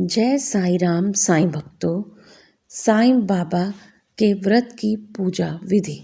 जय साईं राम साईं भक्तों। साईं बाबा के व्रत की पूजा विधि।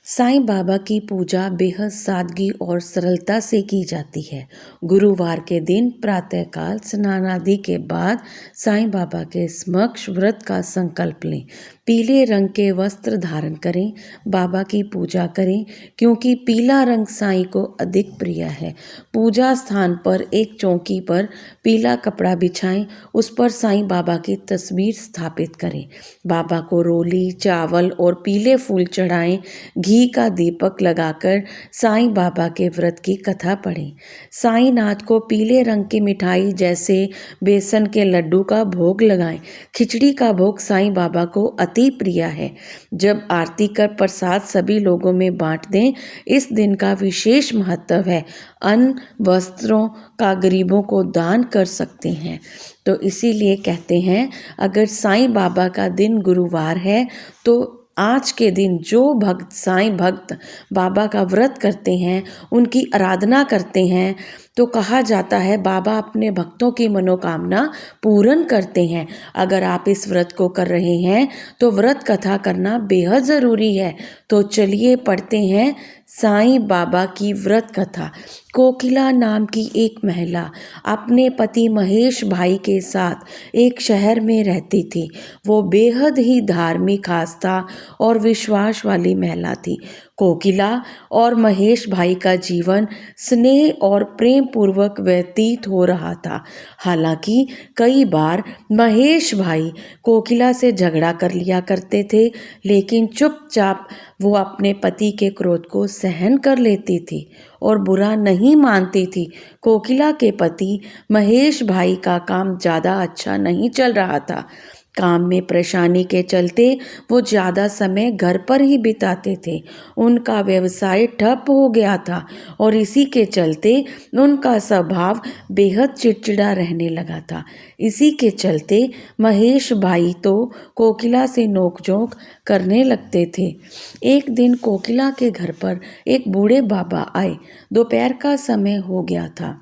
साईं बाबा की पूजा बेहद सादगी और सरलता से की जाती है। गुरुवार के दिन प्रातःकाल स्नान आदि के बाद साईं बाबा के समक्ष व्रत का संकल्प लें। पीले रंग के वस्त्र धारण करें, बाबा की पूजा करें क्योंकि पीला रंग साईं को अधिक प्रिय है। पूजा स्थान पर एक चौकी पर पीला कपड़ा बिछाएं, उस पर साईं बाबा की तस्वीर स्थापित करें। बाबा को रोली, चावल और पीले फूल चढ़ाएं। घी का दीपक लगाकर साईं बाबा के व्रत की कथा पढ़ें। साईं नाथ को पीले रंग की मिठाई जैसे बेसन के लड्डू का भोग लगाएं। खिचड़ी का भोग साईं बाबा को अति प्रिय है। जब आरती कर प्रसाद सभी लोगों में बांट दें। इस दिन का विशेष महत्व है। अन्न वस्त्रों का गरीबों को दान कर सकते हैं। तो इसीलिए कहते हैं, अगर साईं बाबा का दिन गुरुवार है तो आज के दिन जो भक्त साईं भक्त बाबा का व्रत करते हैं, उनकी आराधना करते हैं, तो कहा जाता है बाबा अपने भक्तों की मनोकामना पूर्ण करते हैं। अगर आप इस व्रत को कर रहे हैं तो व्रत कथा करना बेहद ज़रूरी है। तो चलिए पढ़ते हैं साईं बाबा की व्रत कथा। कोकिला नाम की एक महिला अपने पति महेश भाई के साथ एक शहर में रहती थी। वो बेहद ही धार्मिक, आस्था और विश्वास वाली महिला थी। कोकिला और महेश भाई का जीवन स्नेह और प्रेम पूर्वक व्यतीत हो रहा था। हालांकि कई बार महेश भाई कोकिला से झगड़ा कर लिया करते थे, लेकिन चुपचाप वो अपने पति के क्रोध को सहन कर लेती थी और बुरा नहीं मानती थी। कोकिला के पति महेश भाई का काम ज़्यादा अच्छा नहीं चल रहा था। काम में परेशानी के चलते वो ज़्यादा समय घर पर ही बिताते थे। उनका व्यवसाय ठप हो गया था और इसी के चलते उनका स्वभाव बेहद चिड़चिड़ा रहने लगा था। इसी के चलते महेश भाई तो कोकिला से नोकझोंक करने लगते थे। एक दिन कोकिला के घर पर एक बूढ़े बाबा आए। दोपहर का समय हो गया था।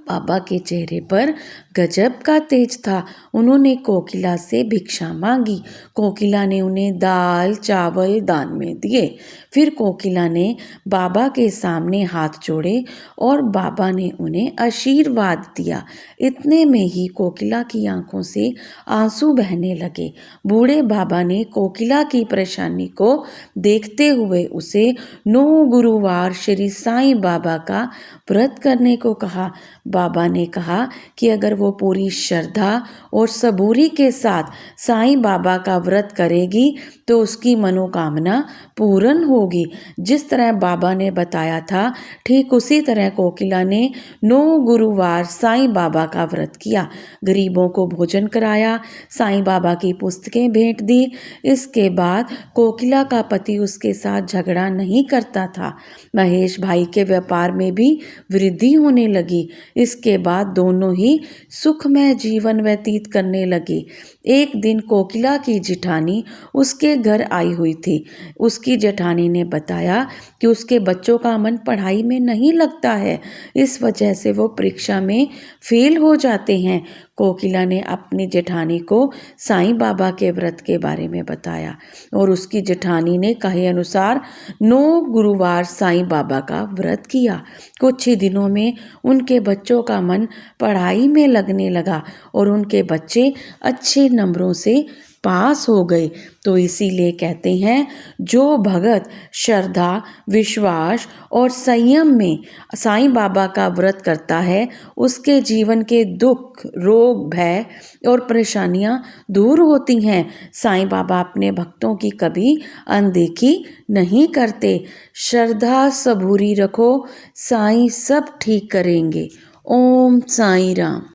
बाबा के चेहरे पर गजब का तेज था। उन्होंने कोकिला से भिक्षा मांगी। कोकिला ने उन्हें दाल चावल दान में दिए। फिर कोकिला ने बाबा के सामने हाथ जोड़े और बाबा ने उन्हें आशीर्वाद दिया। इतने में ही कोकिला की आंखों से आंसू बहने लगे। बूढ़े बाबा ने कोकिला की परेशानी को देखते हुए उसे 9 गुरुवार श्री साईं बाबा का व्रत करने को कहा। बाबा ने कहा कि अगर वो पूरी श्रद्धा और सबूरी के साथ साईं बाबा का व्रत करेगी तो उसकी मनोकामना पूर्ण होगी। जिस तरह बाबा ने बताया था, ठीक उसी तरह कोकिला ने 9 गुरुवार साईं बाबा का व्रत किया। गरीबों को भोजन कराया, साईं बाबा की पुस्तकें भेंट दी। इसके बाद कोकिला का पति उसके साथ झगड़ा नहीं करता था। महेश भाई के व्यापार में भी वृद्धि होने लगी। इसके बाद दोनों ही सुखमय जीवन व्यतीत करने लगे। एक दिन कोकिला की जेठानी उसके घर आई हुई थी। उसकी जेठानी ने बताया कि उसके बच्चों का मन पढ़ाई में नहीं लगता है, इस वजह से वो परीक्षा में फेल हो जाते हैं। कोकिला ने अपनी जेठानी को साईं बाबा के व्रत के बारे में बताया और उसकी जेठानी ने कहे अनुसार 9 गुरुवार साईं बाबा का व्रत किया। कुछ ही दिनों में उनके बच्चों का मन पढ़ाई में लगने लगा और उनके बच्चे अच्छे नंबरों से पास हो गए। तो इसीलिए कहते हैं, जो भगत श्रद्धा, विश्वास और संयम में साईं बाबा का व्रत करता है, उसके जीवन के दुख, रोग, भय और परेशानियां दूर होती हैं। साईं बाबा अपने भक्तों की कभी अनदेखी नहीं करते। श्रद्धा सबूरी रखो, साईं सब ठीक करेंगे। ओम साईं राम।